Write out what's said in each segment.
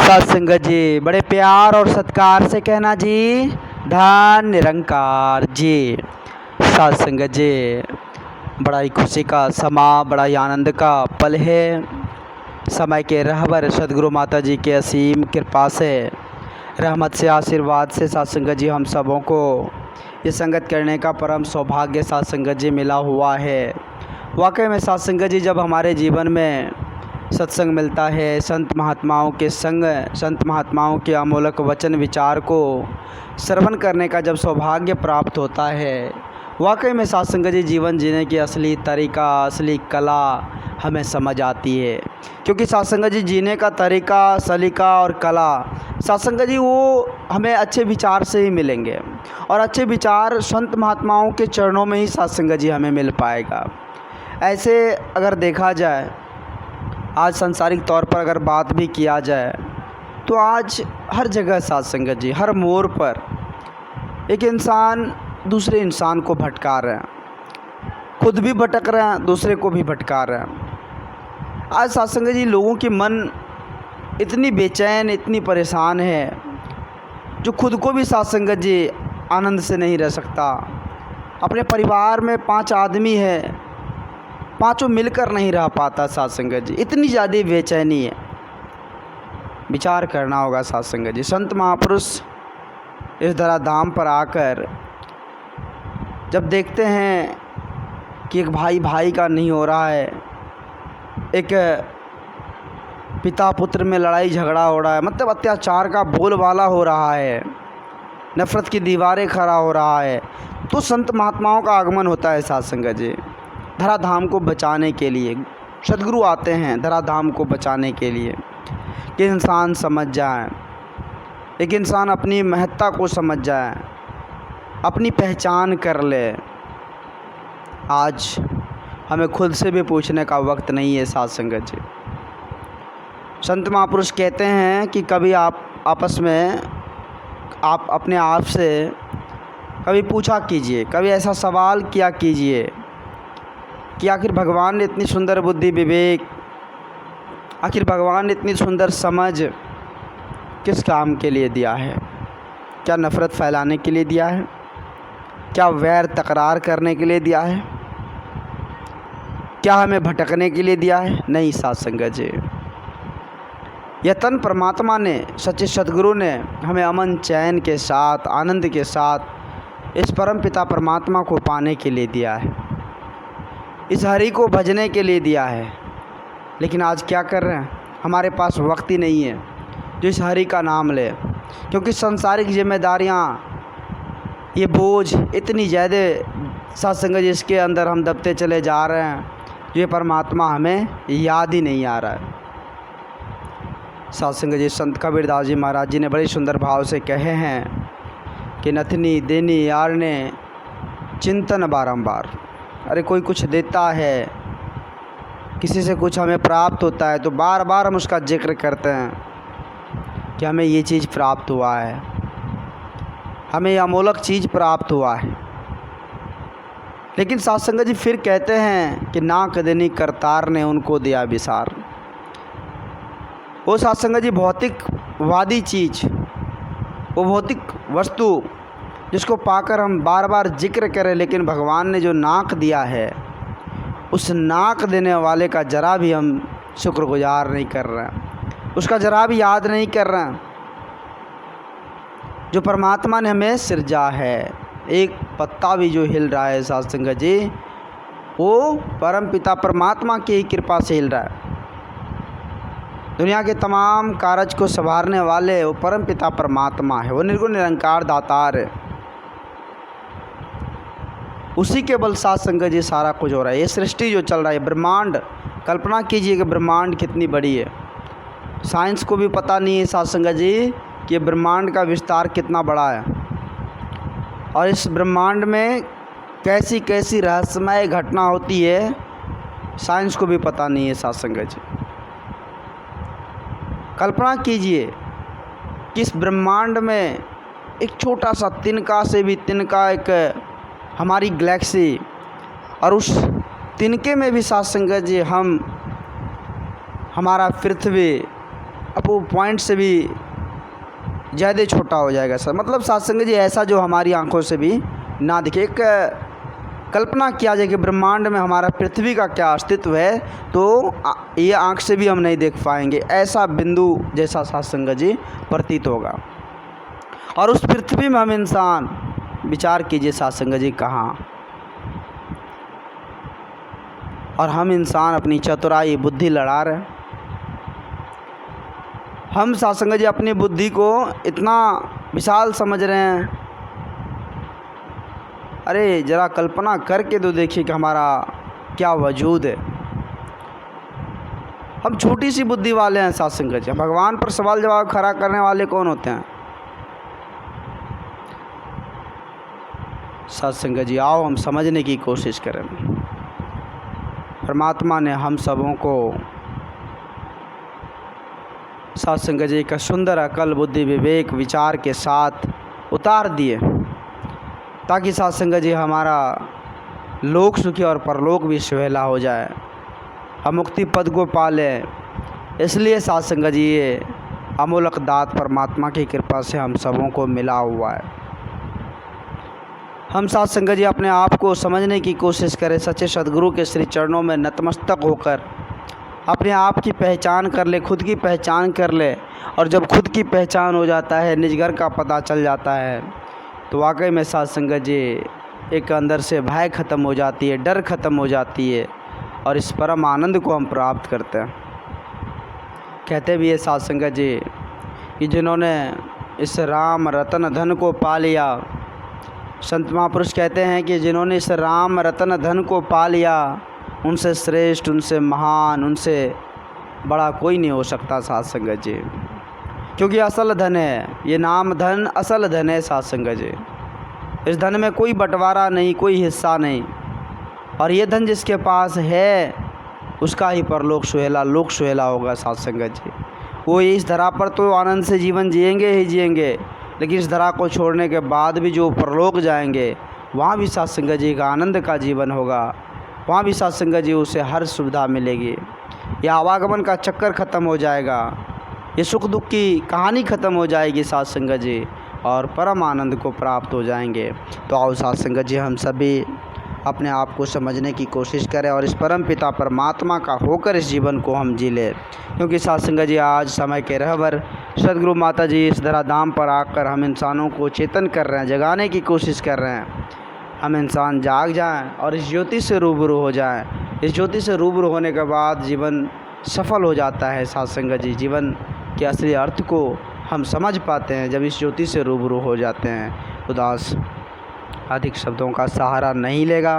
सत्संगत जी, बड़े प्यार और सत्कार से कहना जी, धन निरंकार जी। सत्संगत जी, बड़ा ही खुशी का समा, बड़ा ही आनंद का पल है। समय के रहबर सदगुरु माता जी के असीम कृपा से, रहमत से, आशीर्वाद से सत्संगत जी हम सबों को ये संगत करने का परम सौभाग्य सत्संगत जी मिला हुआ है। वाकई में सत्संगत जी, जब हमारे जीवन में सत्संग मिलता है, संत महात्माओं के संग, संत महात्माओं के अमोलक वचन विचार को श्रवण करने का जब सौभाग्य प्राप्त होता है, वाकई में सत्संगत जी जीवन जीने की असली तरीका, असली कला हमें समझ आती है। क्योंकि सत्संगत जी जीने का तरीका, सलीका और कला, सत्संगत जी वो हमें अच्छे विचार से ही मिलेंगे, और अच्छे विचार संत महात्माओं के चरणों में ही सत्संगत जी हमें मिल पाएगा। ऐसे अगर देखा जाए, आज सांसारिक तौर पर अगर बात भी किया जाए, तो आज हर जगह सत्संगत जी, हर मोड़ पर एक इंसान दूसरे इंसान को भटका रहे हैं, खुद भी भटक रहे हैं, दूसरे को भी भटका रहे हैं। आज सत्संगत जी लोगों की मन इतनी बेचैन, इतनी परेशान है, जो खुद को भी सत्संगत जी आनंद से नहीं रह सकता। अपने परिवार में 5 आदमी है, पाँचों मिलकर नहीं रह पाता सत्संगत जी, इतनी ज़्यादा बेचैनी है। विचार करना होगा सत्संगत जी। संत महापुरुष इस धराधाम पर आकर जब देखते हैं कि एक भाई भाई का नहीं हो रहा है, एक पिता पुत्र में लड़ाई झगड़ा हो रहा है, मतलब अत्याचार का बोलबाला हो रहा है, नफ़रत की दीवारें खड़ा हो रहा है, तो संत महात्माओं का आगमन होता है सत्संगत जी। धराधाम को बचाने के लिए सदगुरु आते हैं, धराधाम को बचाने के लिए कि इंसान समझ जाए, एक इंसान अपनी महत्ता को समझ जाए, अपनी पहचान कर ले। आज हमें खुद से भी पूछने का वक्त नहीं है सत्संगत जी। संत महापुरुष कहते हैं कि कभी आप आपस में, आप अपने आप से कभी पूछा कीजिए, कभी ऐसा सवाल किया कीजिए कि आखिर भगवान ने इतनी सुंदर बुद्धि विवेक, आखिर भगवान ने इतनी सुंदर समझ किस काम के लिए दिया है? क्या नफ़रत फैलाने के लिए दिया है? क्या वैर तकरार करने के लिए दिया है? क्या हमें भटकने के लिए दिया है? नहीं सत्संगत जी, यह तन परमात्मा ने, सच्चे सदगुरु ने हमें अमन चैन के साथ, आनंद के साथ इस परम पिता परमात्मा को पाने के लिए दिया है, इस हरि को भजने के लिए दिया है। लेकिन आज क्या कर रहे हैं? हमारे पास वक्त ही नहीं है जो इस हरि का नाम ले, क्योंकि सांसारिक जिम्मेदारियाँ, ये बोझ इतनी ज़्यादा सत्संगत जी, इसके अंदर हम दबते चले जा रहे हैं, ये परमात्मा हमें याद ही नहीं आ रहा है। सत्संगत जी, संत कबीरदास जी महाराज जी ने बड़े सुंदर भाव से कहे हैं कि नथनी देनी यार ने चिंतन बारंबार। अरे कोई कुछ देता है, किसी से कुछ हमें प्राप्त होता है, तो बार बार हम उसका जिक्र करते हैं कि हमें ये चीज़ प्राप्त हुआ है, हमें यह अमोलक चीज़ प्राप्त हुआ है। लेकिन सत्संगत जी फिर कहते हैं कि ना कदनी करतार ने उनको दिया विसार। वो सत्संगत जी भौतिकवादी चीज़, वो भौतिक वस्तु जिसको पाकर हम बार बार जिक्र करें, लेकिन भगवान ने जो नाक दिया है, उस नाक देने वाले का जरा भी हम शुक्रगुजार नहीं कर रहे हैं, उसका जरा भी याद नहीं कर रहे हैं, जो परमात्मा ने हमें सिरजा है। एक पत्ता भी जो हिल रहा है सत्संगत जी, वो परम पिता परमात्मा की ही कृपा से हिल रहा है। दुनिया के तमाम कारज को संवारने वाले वो परम पिता परमात्मा है, वो निर्गुण निरंकार दातार है। उसी के बल सत्संगत जी सारा कुछ हो रहा है। ये सृष्टि जो चल रहा है, ब्रह्मांड, कल्पना कीजिए कि ब्रह्मांड कितनी बड़ी है। साइंस को भी पता नहीं है सत्संगत जी कि ये ब्रह्मांड का विस्तार कितना बड़ा है, और इस ब्रह्मांड में कैसी कैसी रहस्यमय घटना होती है, साइंस को भी पता नहीं है सत्संगत जी। कल्पना कीजिए कि इस ब्रह्मांड में एक छोटा सा तिनका से भी तिनका, एक हमारी गैलेक्सी, और उस तिनके में भी सत्संगत जी हमारा पृथ्वी, अब वो पॉइंट से भी ज़्यादा छोटा हो जाएगा सर। मतलब साथ संगत जी ऐसा जो हमारी आंखों से भी ना दिखे। एक कल्पना किया जाए कि ब्रह्मांड में हमारा पृथ्वी का क्या अस्तित्व है, तो ये आँख से भी हम नहीं देख पाएंगे, ऐसा बिंदु जैसा साथ संगत जी प्रतीत होगा। और उस पृथ्वी में हम इंसान, विचार कीजिए साथ संगत जी, कहाँ, और हम इंसान अपनी चतुराई बुद्धि लड़ा रहे। हम साथ संगत जी अपनी बुद्धि को इतना विशाल समझ रहे हैं। अरे ज़रा कल्पना करके तो देखिए कि हमारा क्या वजूद है। हम छोटी सी बुद्धि वाले हैं साथ संगत जी। भगवान पर सवाल जवाब खड़ा करने वाले कौन होते हैं? साथ संगत जी आओ हम समझने की कोशिश करें। परमात्मा ने हम सबों को साथ संगत जी का सुंदर अकल बुद्धि विवेक विचार के साथ उतार दिए, ताकि साथ संगत जी हमारा लोक सुखी और परलोक भी सुहेला हो जाए, हम मुक्ति पद को पालें। इसलिए साथ संगत जी ये अमूलक दात परमात्मा की कृपा से हम सबों को मिला हुआ है। हम साथ संगत जी अपने आप को समझने की कोशिश करें, सच्चे सद्गुरु के श्री चरणों में नतमस्तक होकर अपने आप की पहचान कर ले, खुद की पहचान कर ले। और जब खुद की पहचान हो जाता है, निज घर का पता चल जाता है, तो वाकई में साथ संगत जी एक अंदर से भय ख़त्म हो जाती है, डर ख़त्म हो जाती है, और इस परम आनंद को हम प्राप्त करते हैं। कहते भी है साथ संगत जी कि जिन्होंने इस राम रतन धन को पा लिया, संत महापुरुष कहते हैं कि जिन्होंने इस राम रतन धन को पा लिया, उनसे श्रेष्ठ, उनसे महान, उनसे बड़ा कोई नहीं हो सकता साथ संगत जी। क्योंकि असल धन है ये, नाम धन असल धन है साथ संगत जी। इस धन में कोई बंटवारा नहीं, कोई हिस्सा नहीं। और ये धन जिसके पास है उसका ही परलोक सुहेला, लोक सुहेला होगा साथ संगत जी। वो इस धरा पर तो आनंद से जीवन जिएंगे ही जिएंगे, लेकिन इस धरा को छोड़ने के बाद भी जो परलोक जाएंगे, वहाँ भी साथ संगत जी का आनंद का जीवन होगा। वहाँ भी साथ संगत जी उसे हर सुविधा मिलेगी। यह आवागमन का चक्कर ख़त्म हो जाएगा, ये सुख दुख की कहानी ख़त्म हो जाएगी साथ संगत जी, और परम आनंद को प्राप्त हो जाएंगे। तो आओ साथ संगत जी हम सभी अपने आप को समझने की कोशिश करें और इस परम पिता परमात्मा का होकर इस जीवन को हम जी लें। क्योंकि साथ संगत जी आज समय के रहबर सदगुरु माता जी इस धरा धाम पर आकर हम इंसानों को चेतन कर रहे हैं, जगाने की कोशिश कर रहे हैं। हम इंसान जाग जाएं और इस ज्योति से रूबरू हो जाएं। इस ज्योति से रूबरू होने के बाद जीवन सफल हो जाता है साथ संगत जी। जीवन के असली अर्थ को हम समझ पाते हैं जब इस ज्योति से रूबरू हो जाते हैं। तो दास अधिक शब्दों का सहारा नहीं लेगा,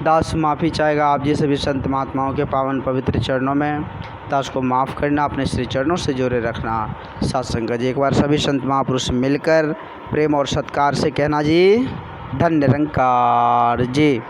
दास माफ़ी चाहेगा आप जैसे भी संत महात्माओं के पावन पवित्र चरणों में। दास को माफ़ करना, अपने श्री चरणों से जोड़े रखना साथ संगत जी। एक बार सभी संत महापुरुष मिलकर प्रेम और सत्कार से कहना जी, धन्य निरंकार जी।